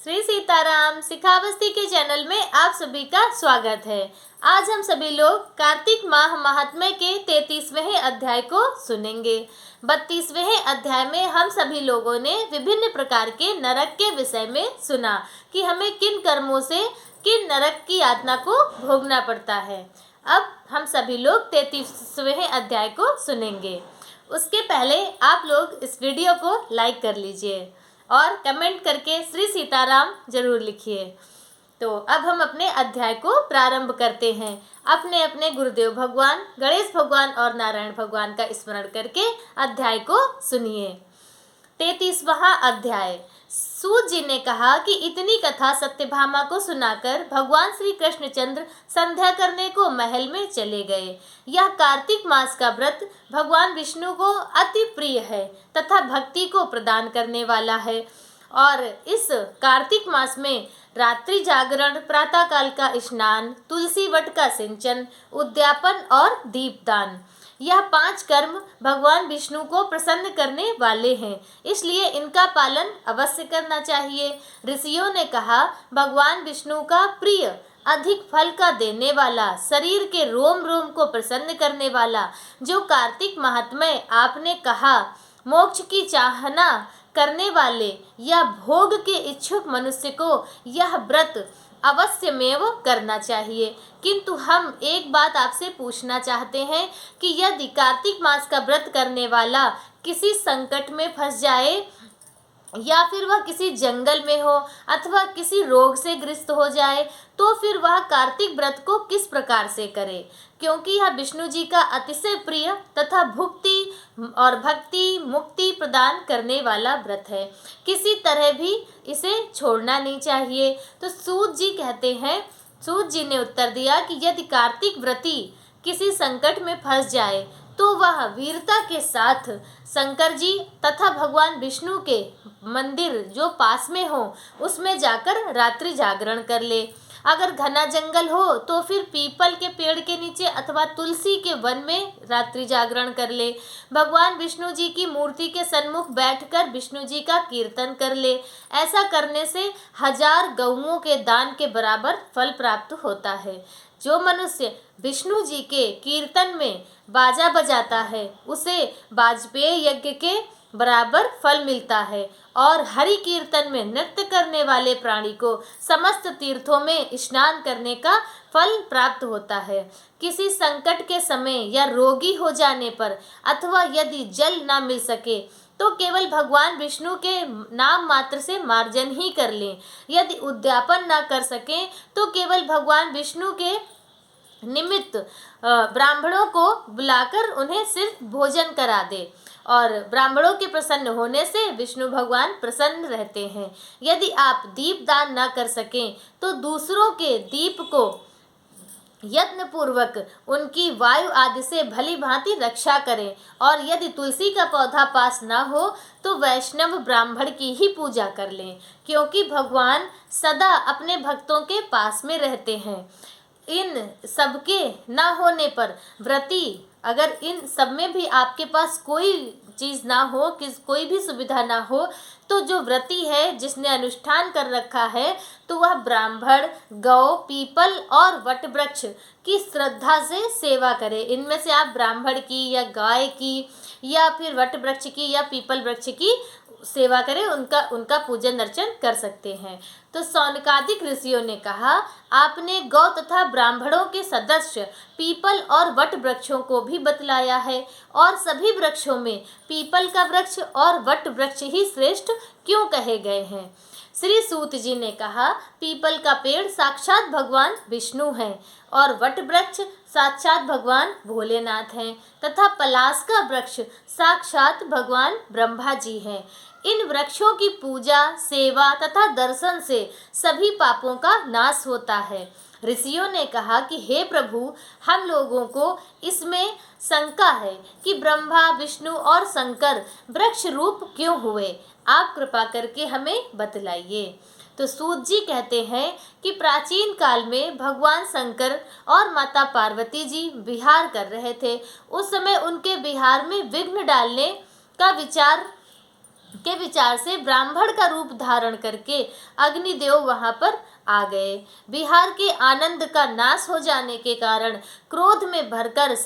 श्री सीताराम सिखावस्ती के चैनल में आप सभी का स्वागत है। आज हम सभी लोग कार्तिक माह महात्म्य के 33वें अध्याय को सुनेंगे। 32वें अध्याय में हम सभी लोगों ने विभिन्न प्रकार के नरक के विषय में सुना कि हमें किन कर्मों से किन नरक की यातना को भोगना पड़ता है। अब हम सभी लोग 33वें अध्याय को सुनेंगे। उसके पहले आप लोग इस वीडियो को लाइक कर लीजिए और कमेंट करके श्री सीताराम जरूर लिखिए। तो अब हम अपने अध्याय को प्रारंभ करते हैं। अपने अपने गुरुदेव भगवान गणेश भगवान और नारायण भगवान का स्मरण करके अध्याय को सुनिए। 33वां अध्याय। सूत जी ने कहा कि इतनी कथा सत्यभामा को सुनाकर भगवान श्री कृष्णचंद्र संध्या करने को महल में चले गए। यह कार्तिक मास का व्रत भगवान विष्णु को अति प्रिय है तथा भक्ति को प्रदान करने वाला है। और इस कार्तिक मास में रात्रि जागरण, प्रातःकाल का स्नान, तुलसी वट का सिंचन, उद्यापन और दीपदान, यह 5 कर्म भगवान विष्णु को प्रसन्न करने वाले हैं, इसलिए इनका पालन अवश्य करना चाहिए। ऋषियों ने कहा, भगवान विष्णु का प्रिय, अधिक फल का देने वाला, शरीर के रोम रोम को प्रसन्न करने वाला जो कार्तिक महात्म्य आपने कहा, मोक्ष की चाहना करने वाले या भोग के इच्छुक मनुष्य को यह व्रत अवश्यमेव करना चाहिए। किंतु हम एक बात आपसे पूछना चाहते हैं कि यदि कार्तिक मास का व्रत करने वाला किसी संकट में फंस जाए या फिर वह किसी जंगल में हो अथवा किसी रोग से ग्रस्त हो जाए तो फिर वह कार्तिक व्रत को किस प्रकार से करे, क्योंकि यह विष्णु जी का अतिशय प्रिय तथा भुक्ति और भक्ति मुक्ति प्रदान करने वाला व्रत है। किसी तरह भी इसे छोड़ना नहीं चाहिए। तो सूत जी कहते हैं, सूत जी ने उत्तर दिया कि यदि कार्तिक व्रती किसी संकट में फंस जाए तो वह वीरता के साथ शंकर जी तथा भगवान विष्णु के मंदिर जो पास में हो उसमें जाकर रात्रि जागरण कर ले। अगर घना जंगल हो तो फिर पीपल के पेड़ के नीचे अथवा तुलसी के वन में रात्रि जागरण कर ले। भगवान विष्णु जी की मूर्ति के सन्मुख बैठकर विष्णु जी का कीर्तन कर ले। ऐसा करने से 1000 गौओं के दान के बराबर फल प्राप्त होता है। जो मनुष्य विष्णु जी के कीर्तन में बाजा बजाता है उसे वाजपेय यज्ञ के बराबर फल मिलता है और हरि कीर्तन में नृत्य करने वाले प्राणी को समस्त तीर्थों में स्नान करने का फल प्राप्त होता है। किसी संकट के समय या रोगी हो जाने पर अथवा यदि जल न मिल सके तो केवल भगवान विष्णु के नाम मात्र से मार्जन ही कर लें। यदि उद्यापन न कर सकें तो केवल भगवान विष्णु के निमित्त ब्राह्मणों को बुलाकर उन्हें सिर्फ भोजन करा दे और ब्राह्मणों के प्रसन्न होने से विष्णु भगवान प्रसन्न रहते हैं। यदि आप दीप दान न कर सकें तो दूसरों के दीप को यत्न पूर्वक उनकी वायु आदि से भली भांति रक्षा करें और यदि तुलसी का पौधा पास न हो तो वैष्णव ब्राह्मण की ही पूजा कर लें, क्योंकि भगवान सदा अपने भक्तों के पास में रहते हैं। इन सबके न होने पर व्रती, अगर इन सब में भी आपके पास कोई चीज़ ना हो, कोई भी सुविधा ना हो, तो जो व्रती है जिसने अनुष्ठान कर रखा है तो वह ब्राह्मण, गौ, पीपल और वट वृक्ष की श्रद्धा से सेवा करे। इनमें से आप ब्राह्मण की या गाय की या फिर वट वृक्ष की या पीपल वृक्ष की सेवा करें, उनका पूजन अर्चन कर सकते हैं। तो सौनकादिक ऋषियों ने कहा, आपने गौ तथा ब्राह्मणों के सदस्य पीपल और वट वृक्षों को भी बतलाया है और सभी वृक्षों में पीपल का वृक्ष और वट वृक्ष ही श्रेष्ठ क्यों कहे गए हैं। श्री सूत जी ने कहा, पीपल का पेड़ साक्षात भगवान विष्णु हैं और वट वृक्ष साक्षात भगवान भोलेनाथ हैं तथा पलाश का वृक्ष साक्षात भगवान ब्रह्मा जी हैं। इन वृक्षों की पूजा, सेवा तथा दर्शन से सभी पापों का नाश होता है। ऋषियों ने कहा कि हे प्रभु, हम लोगों को इसमें शंका है कि ब्रह्मा, विष्णु और शंकर वृक्ष रूप क्यों हुए, आप कृपा करके हमें बतलाइए। तो सूत जी कहते हैं कि प्राचीन काल में भगवान शंकर और माता पार्वती जी विहार कर रहे थे। उस समय उनके विहार में विघ्न डालने का विचार के विचार से ब्राह्मण का रूप धारण करके अग्निदेव वहां पर आ गए। बिहार के आनंद का नाश हो जाने के कारण क्रोध में भरकर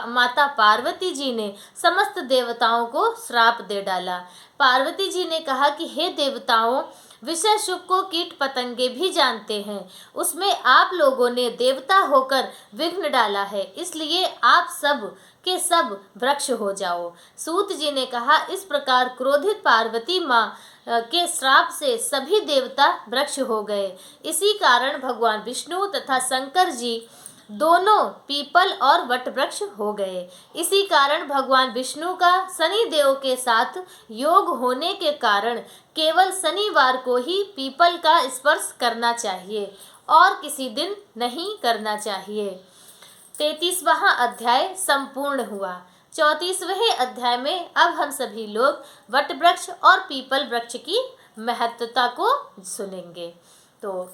माता पार्वती जी ने समस्त देवताओं को श्राप दे डाला। पार्वती जी ने कहा कि हे देवताओं, विषय सुख को कीट पतंगे भी जानते हैं, उसमें आप लोगों ने देवता होकर विघ्न डाला है, इसलिए आप सब के सब वृक्ष हो जाओ। सूत जी ने कहा, इस प्रकार क्रोधित पार्वती माँ के श्राप से सभी देवता वृक्ष हो गए। इसी कारण भगवान विष्णु तथा शंकर जी दोनों पीपल और वट वृक्ष हो गए। इसी कारण भगवान विष्णु का शनि देव के साथ योग होने के कारण केवल शनिवार को ही पीपल का स्पर्श करना चाहिए और किसी दिन नहीं करना चाहिए। 33वां अध्याय संपूर्ण हुआ। 34वें अध्याय में अब हम सभी लोग वट वृक्ष और पीपल वृक्ष की महत्वता को सुनेंगे। तो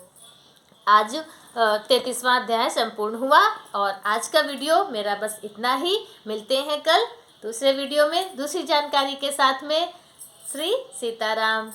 आज 33वां अध्याय संपूर्ण हुआ और आज का वीडियो मेरा बस इतना ही। मिलते हैं कल दूसरे वीडियो में दूसरी जानकारी के साथ में। श्री सीताराम।